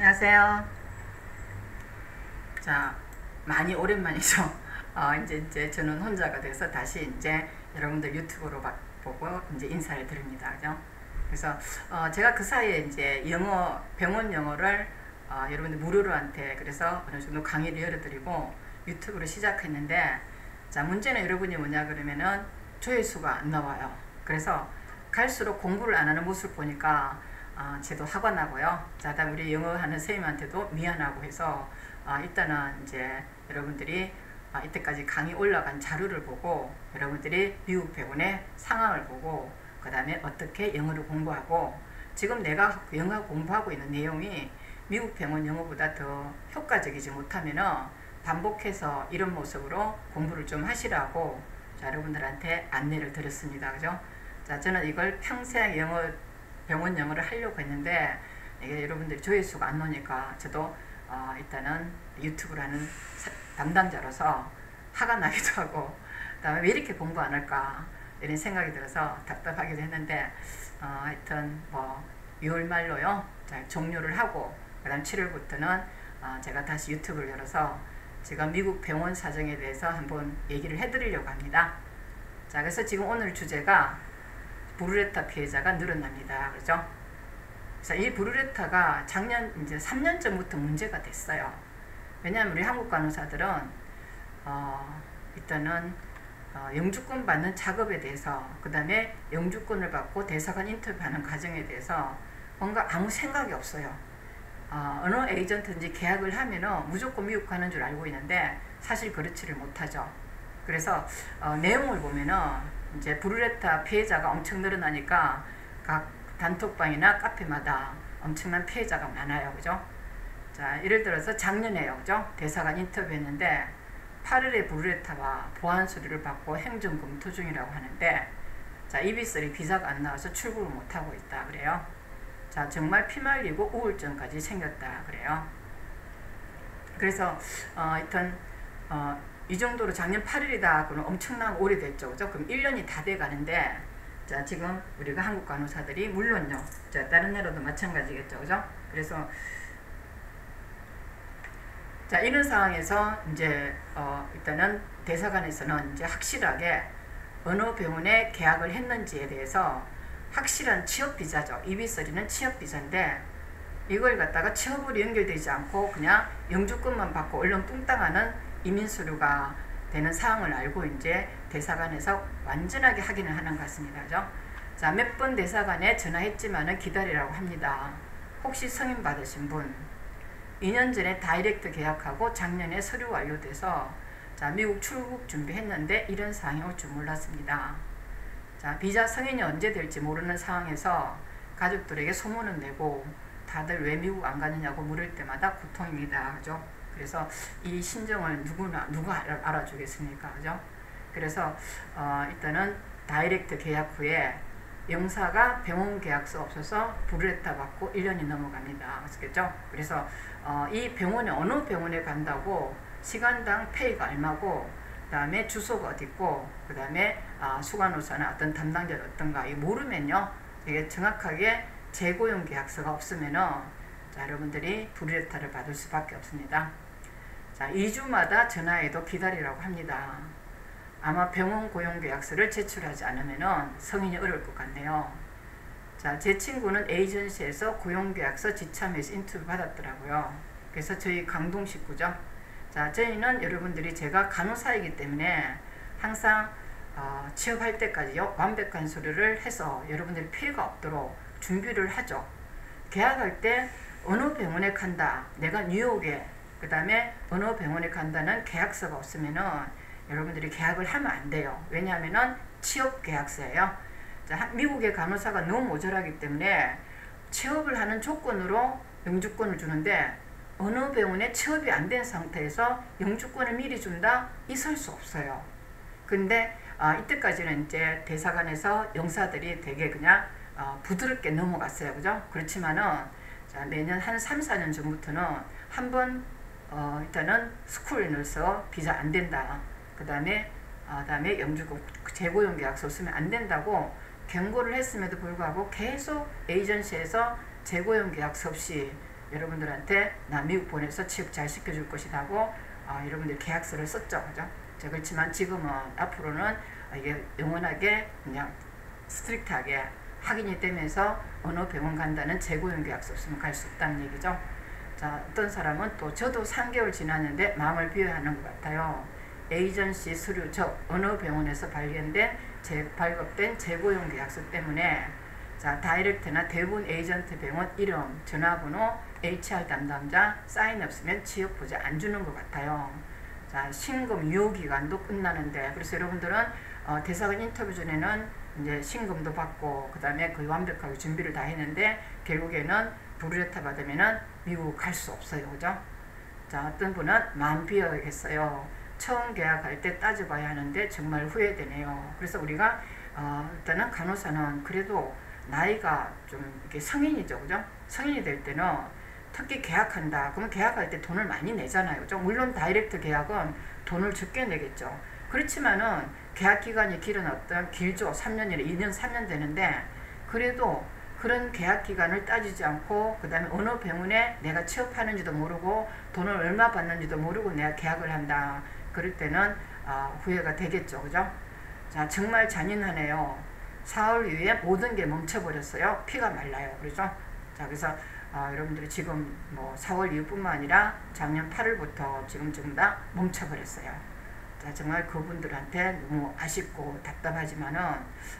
안녕하세요. 자, 많이 오랜만이죠. 이제 저는 혼자가 돼서 다시 이제 여러분들 유튜브로 보고 이제 인사를 드립니다. 그죠? 그래서 제가 그 사이에 이제 병원 영어를 여러분들 무료로한테 그래서 어느 정도 강의를 열어드리고 유튜브로 시작했는데, 자, 문제는 여러분이 뭐냐 그러면은 조회수가 안 나와요. 그래서 갈수록 공부를 안 하는 모습을 보니까 저도 화가 나고요. 자, 다음 우리 영어 하는 선생님한테도 미안하고 해서 일단은 이제 여러분들이 이때까지 강의 올라간 자료를 보고 여러분들이 미국 병원의 상황을 보고 그 다음에 어떻게 영어를 공부하고, 지금 내가 영어 공부하고 있는 내용이 미국 병원 영어보다 더 효과적이지 못하면은 반복해서 이런 모습으로 공부를 좀 하시라고 자, 여러분들한테 안내를 드렸습니다. 그죠? 자, 저는 이걸 평생 병원 영어를 하려고 했는데 이게 여러분들이 조회수가 안 나오니까 저도 일단은 유튜브라는 담당자로서 화가 나기도 하고, 그다음에 왜 이렇게 공부 안 할까 이런 생각이 들어서 답답하기도 했는데 하여튼 뭐 6월 말로요 자, 종료를 하고 그다음 7월부터는 제가 다시 유튜브를 열어서 제가 미국 병원 사정에 대해서 한번 얘기를 해드리려고 합니다. 자, 그래서 지금 오늘 주제가 브루레타 피해자가 늘어납니다. 그렇죠? 그래서 이 브루레타가 작년 이제 3년 전부터 문제가 됐어요. 왜냐하면 우리 한국 간호사들은 일단은 영주권 받는 작업에 대해서, 그 다음에 영주권을 받고 대사관 인터뷰하는 과정에 대해서 뭔가 아무 생각이 없어요. 어느 에이전트인지 계약을 하면은 무조건 미국 가는 줄 알고 있는데 사실 그렇지를 못하죠. 그래서 내용을 보면은 이제 브루레타 피해자가 엄청 늘어나니까 각 단톡방이나 카페마다 엄청난 피해자가 많아요. 그죠? 자, 예를 들어서 작년에요. 그죠? 대사관 인터뷰했는데 8월에 브루레타와 보안 서류를 받고 행정 검토 중이라고 하는데, 자, 이비스리 비자가 안 나와서 출국을 못하고 있다 그래요. 자, 정말 피말리고 우울증까지 생겼다 그래요. 그래서 하여튼 이 정도로 작년 8일이다 그러면 엄청나게 오래됐죠. 그죠? 그럼 1년이 다 돼 가는데, 자, 지금 우리가 한국 간호사들이 물론요, 자, 다른 나라도 마찬가지겠죠. 그죠? 그래서 자, 이런 상황에서 이제 일단은 대사관에서는 이제 확실하게 어느 병원에 계약을 했는지에 대해서 확실한 취업 비자죠. 이비서리는 취업 비자인데 이걸 갖다가 취업으로 연결되지 않고 그냥 영주권만 받고 얼른 뚱땅하는 이민 서류가 되는 상황을 알고 이제 대사관에서 완전하게 확인을 하는 것 같습니다. 그죠? 자, 몇 번 대사관에 전화했지만은 기다리라고 합니다. 혹시 승인 받으신 분, 2년 전에 다이렉트 계약하고 작년에 서류 완료돼서 자, 미국 출국 준비했는데 이런 상황이 올 줄 몰랐습니다. 자, 비자 승인이 언제 될지 모르는 상황에서 가족들에게 소문을 내고 다들 왜 미국 안 가느냐고 물을 때마다 고통입니다. 그죠? 그래서 이 심정을 누가 알아주겠습니까? 그죠? 그래서 일단은 다이렉트 계약 후에 영사가 병원 계약서 없어서 브루레타 받고 1년이 넘어갑니다. 아시겠죠? 그래서 이 병원에 어느 병원에 간다고 시간당 페이가 얼마고 그 다음에 주소가 어디 있고 그 다음에 수간호사나 어떤 담당자가 어떤가 이 모르면요 이게 정확하게 재고용 계약서가 없으면은 자, 여러분들이 브루레타를 받을 수밖에 없습니다. 자, 2주마다 전화해도 기다리라고 합니다. 아마 병원 고용 계약서를 제출하지 않으면 승인이 어려울 것 같네요. 자, 제 친구는 에이전시에서 고용 계약서 지참해서 인터뷰 받았더라고요. 그래서 저희 강동 식구죠. 자, 저희는 여러분들이 제가 간호사이기 때문에 항상 취업할 때까지요 완벽한 서류를 해서 여러분들이 피해가 없도록 준비를 하죠. 계약할 때 어느 병원에 간다, 내가 뉴욕에 그 다음에 어느 병원에 간다는 계약서가 없으면은 여러분들이 계약을 하면 안 돼요. 왜냐하면은 취업 계약서예요. 자, 미국의 간호사가 너무 모자라기 때문에 취업을 하는 조건으로 영주권을 주는데 어느 병원에 취업이 안 된 상태에서 영주권을 미리 준다? 있을 수 없어요. 근데 이때까지는 이제 대사관에서 영사들이 되게 그냥 부드럽게 넘어갔어요. 그죠? 그렇지만은 자, 매년 한 3, 4년 전부터는 한번 일단은 스쿨 넣어서 비자 안 된다. 그 다음에 영주권 재고용 계약서 쓰면 안 된다고 경고를 했음에도 불구하고 계속 에이전시에서 재고용 계약서 없이 여러분들한테 나 미국 보내서 취업 잘 시켜줄 것이라고 여러분들 계약서를 썼죠. 그죠? 자, 그렇지만 지금은 앞으로는 이게 영원하게 그냥 스트릭트하게 확인이 되면서 어느 병원 간다는 재고용 계약서 없으면 갈 수 없다는 얘기죠. 자, 어떤 사람은 또 저도 3개월 지났는데 마음을 비워하는 것 같아요. 에이전시 서류, 즉 어느 병원에서 발급된 재고용 계약서 때문에 자, 다이렉트나 대부분 에이전트 병원 이름, 전화번호, HR 담당자 사인 없으면 취업 보장 안 주는 것 같아요. 자, 신금 유효기간도 끝나는데, 그래서 여러분들은 대사관 인터뷰 전에는 이제 신금도 받고 그 다음에 거의 완벽하게 준비를 다 했는데 결국에는 불의레타 받으면은 미국 갈 수 없어요. 그죠? 자, 어떤 분은 마음 비워야겠어요. 처음 계약할 때 따져봐야 하는데 정말 후회되네요. 그래서 우리가 일단은 간호사는 그래도 나이가 좀 이렇게 성인이죠. 그죠? 성인이 될 때는 특히 계약한다. 그러면 계약할 때 돈을 많이 내잖아요. 그죠? 물론 다이렉트 계약은 돈을 적게 내겠죠. 그렇지만은 계약 기간이 길죠. 3년이나 2년, 3년 되는데 그래도 그런 계약 기간을 따지지 않고 그 다음에 어느 병원에 내가 취업하는지도 모르고 돈을 얼마 받는지도 모르고 내가 계약을 한다. 그럴 때는 후회가 되겠죠. 그죠? 자, 정말 잔인하네요. 4월 이후에 모든 게 멈춰버렸어요. 피가 말라요. 그렇죠? 자, 그래서 여러분들이 지금 뭐 4월 이후뿐만 아니라 작년 8월부터 지금 다 멈춰버렸어요. 자, 정말 그분들한테 너무 아쉽고 답답하지만은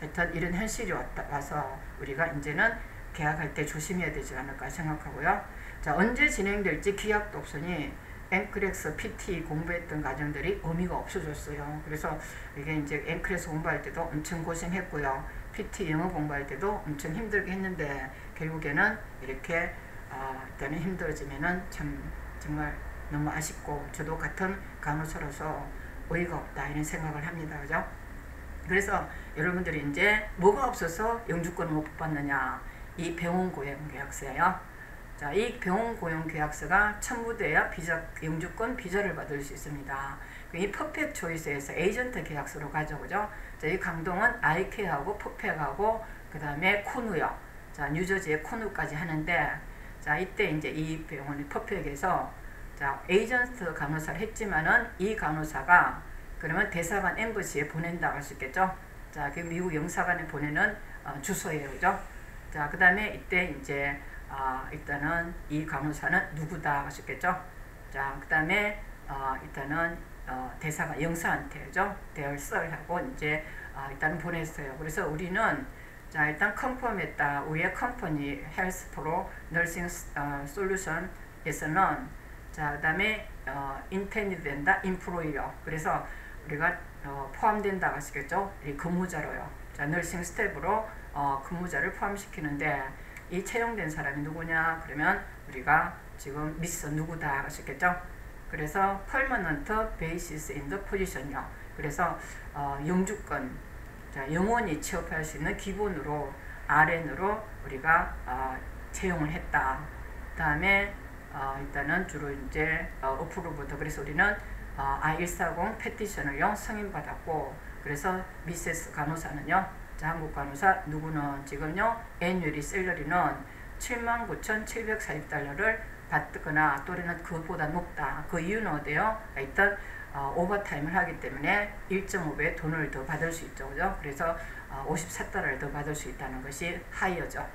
하여튼 이런 현실이 와서 우리가 이제는 계약할 때 조심해야 되지 않을까 생각하고요. 자, 언제 진행될지 기약도 없으니 앵크렉스 PT 공부했던 과정들이 의미가 없어졌어요. 그래서 이게 이제 앵크렉스 공부할 때도 엄청 고생했고요. PT 영어 공부할 때도 엄청 힘들게 했는데 결국에는 이렇게 일단은 힘들어지면은 정말 너무 아쉽고 저도 같은 간호사로서 어이가 없다 이런 생각을 합니다. 그죠? 그래서 여러분들이 이제 뭐가 없어서 영주권을 못 받느냐, 이 병원 고용 계약서예요. 자, 이 병원 고용 계약서가 첨부돼야 영주권 비자를 받을 수 있습니다. 이 퍼펙트 초이스에서 에이전트 계약서로 가죠. 그죠? 자, 이 강동은 아이케하고 퍼펙하고 그 다음에 코누요. 자, 뉴저지의 코누까지 하는데 자, 이때 이제 이 병원이 퍼펙에서 자, 에이전트 간호사를 했지만은 이 간호사가 그러면 대사관 엠버시에 보낸다고 할 수 있겠죠. 자, 그 미국 영사관에 보내는 주소예요. 그죠? 자, 그 다음에 이때 이제 일단은 이 간호사는 누구다 할 수 있겠죠. 자, 그 다음에 일단은 대사관 영사한테 그죠? 대열설하고 이제 일단은 보냈어요. 그래서 우리는 자, 일단 컨펌했다. 우리의 컴퍼니 헬스프로 너싱 솔루션에서는 자, 그 다음에 인텐이 된다, 인프로이어. 그래서 우리가 포함된다 하시겠죠? 이 근무자로요. 자, 너싱 스텝으로 근무자를 포함시키는데 이 채용된 사람이 누구냐? 그러면 우리가 지금 미스 누구다 하시겠죠? 그래서 permanent basis in the position이요. 그래서 영주권, 자, 영원히 취업할 수 있는 기본으로 RN으로 우리가 채용을 했다. 다음에 일단은 주로 이제 어프로부터 그래서 우리는 I-140 페티션을요 승인받았고 그래서 미세스 간호사는요 자, 한국 간호사 누구는 지금요 애뉴얼리 셀러리는 79,740달러를 받거나 또는 그보다 높다. 그 이유는 어디요? 일단 오버타임을 하기 때문에 1.5배 돈을 더 받을 수 있죠. 그죠? 그래서 54달러를 더 받을 수 있다는 것이 하이어죠.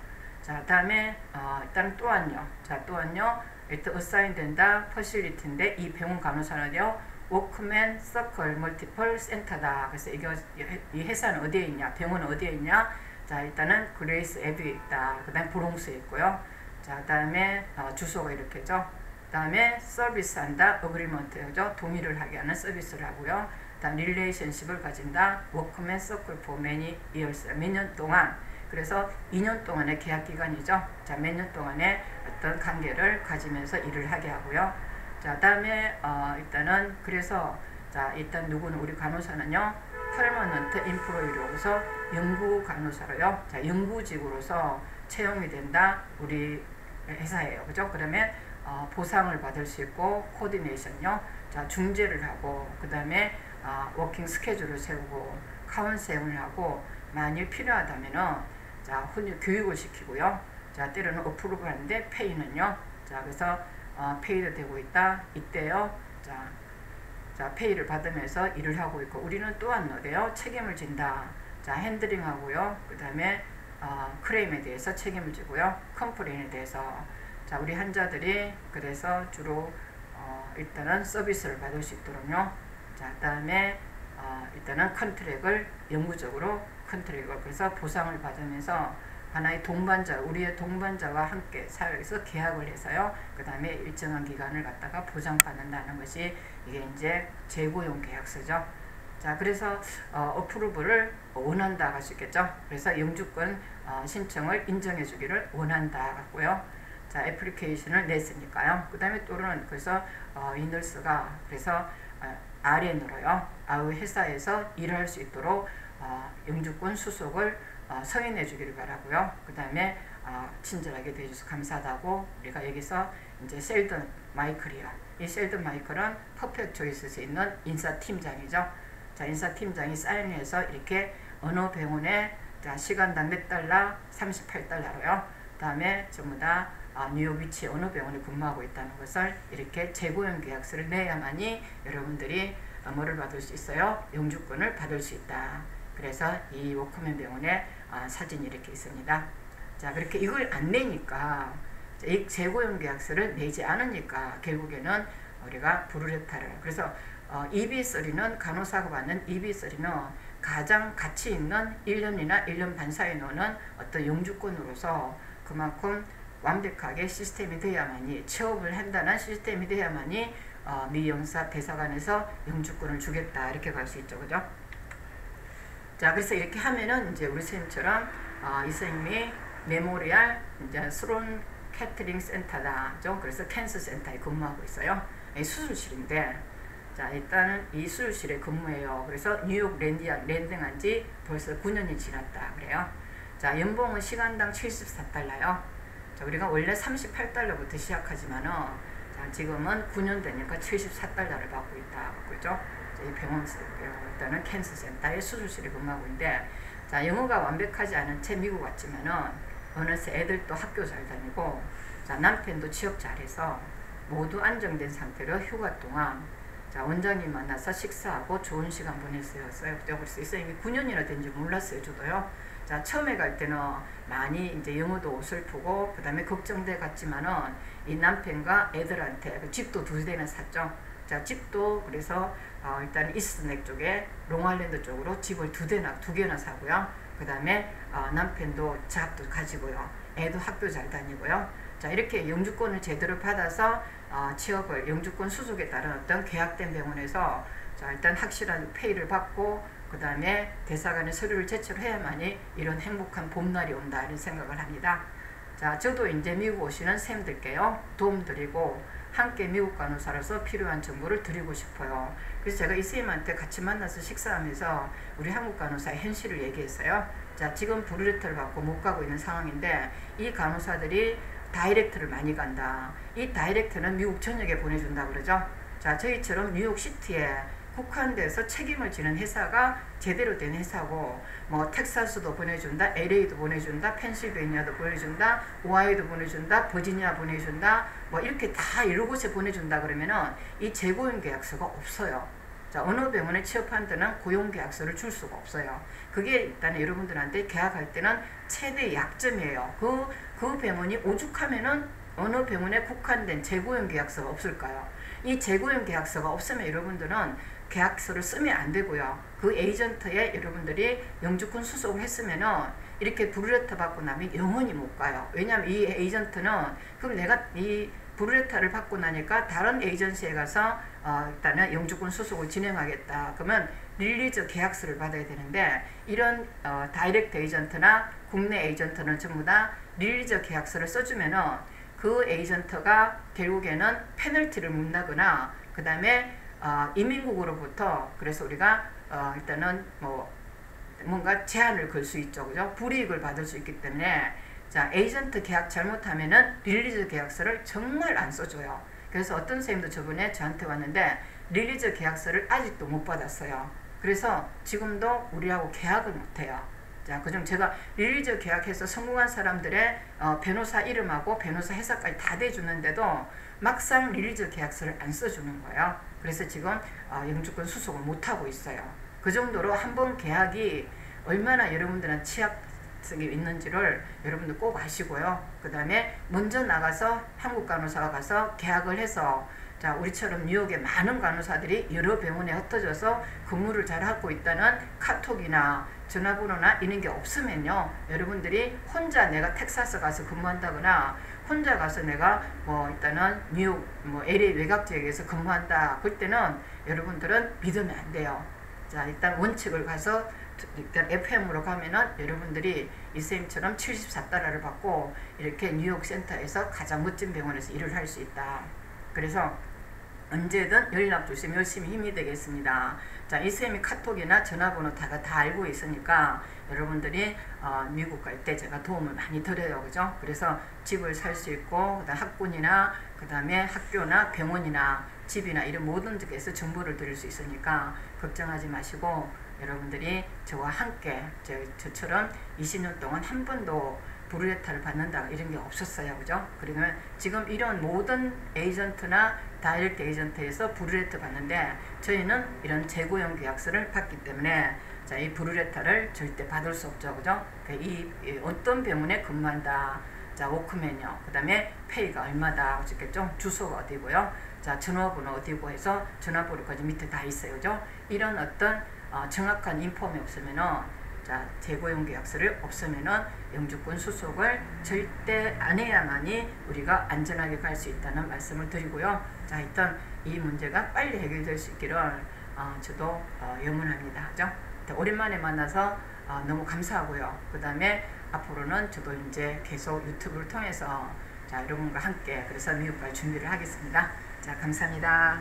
자, 다음에 일단 또한요. 자, 또한요. 일단 어사인 된다 퍼실리티인데 이 병원 간호사는요. 워크맨 서클 멀티플 센터다. 그래서 이 회사는 어디에 있냐? 병원은 어디에 있냐? 자, 일단은 그레이스 에비에 있다. 그 다음에 브롱스에 있고요. 자, 그 다음에 주소가 이렇게죠. 그 다음에 서비스한다. 어그리먼트죠. 동의를 하게 하는 서비스를 하고요. 다음 릴레이션십을 가진다. 워크맨 서클 포 매니 이어스. 몇 년 동안. 그래서 2년 동안의 계약 기간이죠. 자, 몇 년 동안의 어떤 관계를 가지면서 일을 하게 하고요. 자, 다음에 일단은 그래서 자, 일단 누구는 우리 간호사는요. 퍼머넌트 인프로이로서 연구 간호사로요. 자, 연구직으로서 채용이 된다. 우리 회사예요. 그죠? 그러면 보상을 받을 수 있고 코디네이션요. 자, 중재를 하고 그다음에 워킹 스케줄을 세우고 카운셀링을 하고 만일 필요하다면은 자, 교육을 시키고요. 자, 때로는 어프로브 하는데 페이는요. 자, 그래서 페이드 되고 있다. 이때요. 자, 페이를 받으면서 일을 하고 있고, 우리는 또한 어때요? 책임을 진다. 자, 핸들링하고요. 그 다음에 클레임에 대해서 책임을 지고요. 컴플레인에 대해서. 자, 우리 환자들이 그래서 주로 일단은 서비스를 받을 수 있도록요. 자, 그 다음에 일단은 컨트랙을 영구적으로 컨트랙을 그래서 보상을 받으면서 하나의 동반자, 우리의 동반자와 함께 사회에서 계약을 해서요. 그 다음에 일정한 기간을 갖다가 보장받는다는 것이 이게 이제 재고용 계약서죠. 자, 그래서 어프로브를 원한다 할 수 있겠죠. 그래서 영주권 신청을 인정해 주기를 원한다 같고요. 자, 애플리케이션을 냈으니까요. 그 다음에 또는 그래서 이너스가 그래서 RN으로요. 회사에서 일할 수 있도록 영주권 수속을 서인해 주기를 바라고요. 그 다음에 친절하게 대해줘서 감사하다고 우리가 여기서 이제 셀던 마이클이요. 이 셀던 마이클은 퍼펙트 초이스에 있는 인사팀장이죠. 자, 인사팀장이 사인해서 이렇게 어느 병원에 시간당 몇 달러? 38달러로요. 그 다음에 전부 다 뉴욕 위치 어느 병원에 근무하고 있다는 것을 이렇게 재고용 계약서를 내야만이 여러분들이 뭐를 받을 수 있어요? 영주권을 받을 수 있다. 그래서 이 워커맨 병원에 사진이 이렇게 있습니다. 자, 그렇게 이걸 안 내니까 이 재고용 계약서를 내지 않으니까 결국에는 우리가 브루레타를 그래서 EB3는 간호사가 받는 EB3는 가장 가치 있는 1년이나 1년 반 사이에 노는 어떤 영주권으로서 그만큼 완벽하게 시스템이 돼야만이 취업을 한다는 시스템이 돼야만이 미 영사 대사관에서 영주권을 주겠다 이렇게 갈 수 있죠, 그죠? 자, 그래서 이렇게 하면은 이제 우리 선생님처럼 이 선생님이 메모리얼 이제 스론 캐터링 센터다죠. 그래서 캔서 센터에 근무하고 있어요. 수술실인데, 자, 일단은 이 수술실에 근무해요. 그래서 뉴욕 랜딩한 지 벌써 9년이 지났다 그래요. 자, 연봉은 시간당 74달러요. 자, 우리가 원래 38달러부터 시작하지만은 자, 지금은 9년 되니까 74달러를 받고 있다. 그죠? 이 병원 일단은 캔서 센터의 수술실에 근무하고 있는데, 자, 영어가 완벽하지 않은 채 미국 왔지만은 어느새 애들도 학교 잘 다니고, 자, 남편도 취업 잘해서 모두 안정된 상태로 휴가 동안 자, 원장님 만나서 식사하고 좋은 시간 보냈어요. 그래서 이 선생님이 9년이나 된지 몰랐어요, 저도요. 자, 처음에 갈 때는 많이 이제 영어도 어설프고, 그 다음에 걱정돼 갔지만은 이 남편과 애들한테 집도 2대나 샀죠. 자, 집도 그래서 일단 이스트넥 쪽에 롱아일랜드 쪽으로 집을 2개나 사고요. 그 다음에 남편도 잡도 가지고요. 애도 학교 잘 다니고요. 자, 이렇게 영주권을 제대로 받아서 취업을 영주권 수속에 따른 어떤 계약된 병원에서 자, 일단 확실한 페이를 받고 그 다음에 대사관에 서류를 제출해야만이 이런 행복한 봄날이 온다 이런 생각을 합니다. 자, 저도 이제 미국 오시는 쌤들께요 도움드리고 함께 미국 간호사로서 필요한 정보를 드리고 싶어요. 그래서 제가 이 선생님한테 같이 만나서 식사하면서 우리 한국 간호사의 현실을 얘기했어요. 자, 지금 브루레터를 받고 못 가고 있는 상황인데 이 간호사들이 다이렉트를 많이 간다. 이 다이렉트는 미국 전역에 보내준다 그러죠. 자, 저희처럼 뉴욕시티에 국한돼서 책임을 지는 회사가 제대로 된 회사고, 뭐 텍사스도 보내준다, LA도 보내준다, 펜실베니아도 보내준다, 오하이오도 보내준다, 버지니아 보내준다, 뭐 이렇게 다 여러 곳에 보내준다 그러면은 이 재고용 계약서가 없어요. 자, 어느 병원에 취업한 데는 고용 계약서를 줄 수가 없어요. 그게 일단 여러분들한테 계약할 때는 최대 약점이에요. 그 병원이 오죽하면은 어느 병원에 국한된 재고용 계약서가 없을까요? 이 재고용 계약서가 없으면 여러분들은 계약서를 쓰면 안 되고요. 그 에이전트에 여러분들이 영주권 수속을 했으면은 이렇게 브루레타 받고 나면 영원히 못 가요. 왜냐하면 이 에이전트는 그럼 내가 이 브루레타를 받고 나니까 다른 에이전시에 가서 일단은 영주권 수속을 진행하겠다. 그러면 릴리즈 계약서를 받아야 되는데 이런 다이렉트 에이전트나 국내 에이전트는 전부 다 릴리즈 계약서를 써주면은 그 에이전트가 결국에는 페널티를 묻나거나 그 다음에 이민국으로부터 그래서 우리가 일단은 뭔가 제한을 걸 수 있죠, 그죠? 불이익을 받을 수 있기 때문에 자, 에이전트 계약 잘못하면은 릴리즈 계약서를 정말 안 써줘요. 그래서 어떤 선생님도 저번에 저한테 왔는데 릴리즈 계약서를 아직도 못 받았어요. 그래서 지금도 우리하고 계약을 못해요. 자, 그중 제가 릴리저 계약해서 성공한 사람들의 변호사 이름하고 변호사 회사까지 다 대주는데도 막상 릴리저 계약서를 안 써주는 거예요. 그래서 지금 영주권 수속을 못하고 있어요. 그 정도로 한번 계약이 얼마나 여러분들은 취약성이 있는지를 여러분들 꼭 아시고요. 그 다음에 먼저 나가서 한국 간호사가 가서 계약을 해서, 자, 우리처럼 뉴욕에 많은 간호사들이 여러 병원에 흩어져서 근무를 잘 하고 있다는 카톡이나 전화번호나 이런 게 없으면요, 여러분들이 혼자 내가 텍사스 가서 근무한다거나 혼자 가서 내가 일단은 뉴욕 LA 외곽 지역에서 근무한다, 그럴 때는 여러분들은 믿으면 안 돼요. 자, 일단 원칙을 가서 일단 FM으로 가면은 여러분들이 이쌤처럼 74달러를 받고 이렇게 뉴욕 센터에서 가장 멋진 병원에서 일을 할 수 있다. 그래서 언제든 연락 주시면 열심히 힘이 되겠습니다. 자, 이쌤이 카톡이나 전화번호 다 알고 있으니까 여러분들이 미국 갈 때 제가 도움을 많이 드려요. 그죠? 그래서 집을 살 수 있고, 그다음 학군이나 그다음에 학교나 병원이나 집이나 이런 모든 데에서 정보를 드릴 수 있으니까 걱정하지 마시고, 여러분들이 저와 함께 저처럼 20년 동안 한 번도 브루레타를 받는다 이런 게 없었어요. 그죠? 그러면 지금 이런 모든 에이전트나 다이렉트 에이전트에서 브루레타 받는데 저희는 이런 재고용 계약서를 받기 때문에, 자, 이 브루레타를 절대 받을 수 없죠. 그죠? 이 어떤 병원에 근무한다, 자, 워크맨요, 그 다음에 페이가 얼마다 하셨겠죠? 주소가 어디고요, 자, 전화번호 어디고 해서 전화번호까지 밑에 다 있어요. 그죠? 이런 어떤 정확한 인폼이 없으면은, 자, 재고용 계약서를 없으면은 영주권 수속을 절대 안 해야만이 우리가 안전하게 갈 수 있다는 말씀을 드리고요. 자, 일단 이 문제가 빨리 해결될 수 있기를 저도 염원합니다. 그죠? 오랜만에 만나서 너무 감사하고요. 그 다음에 앞으로는 저도 이제 계속 유튜브를 통해서, 자, 여러분과 함께 그래서 미국 갈 준비를 하겠습니다. 자, 감사합니다.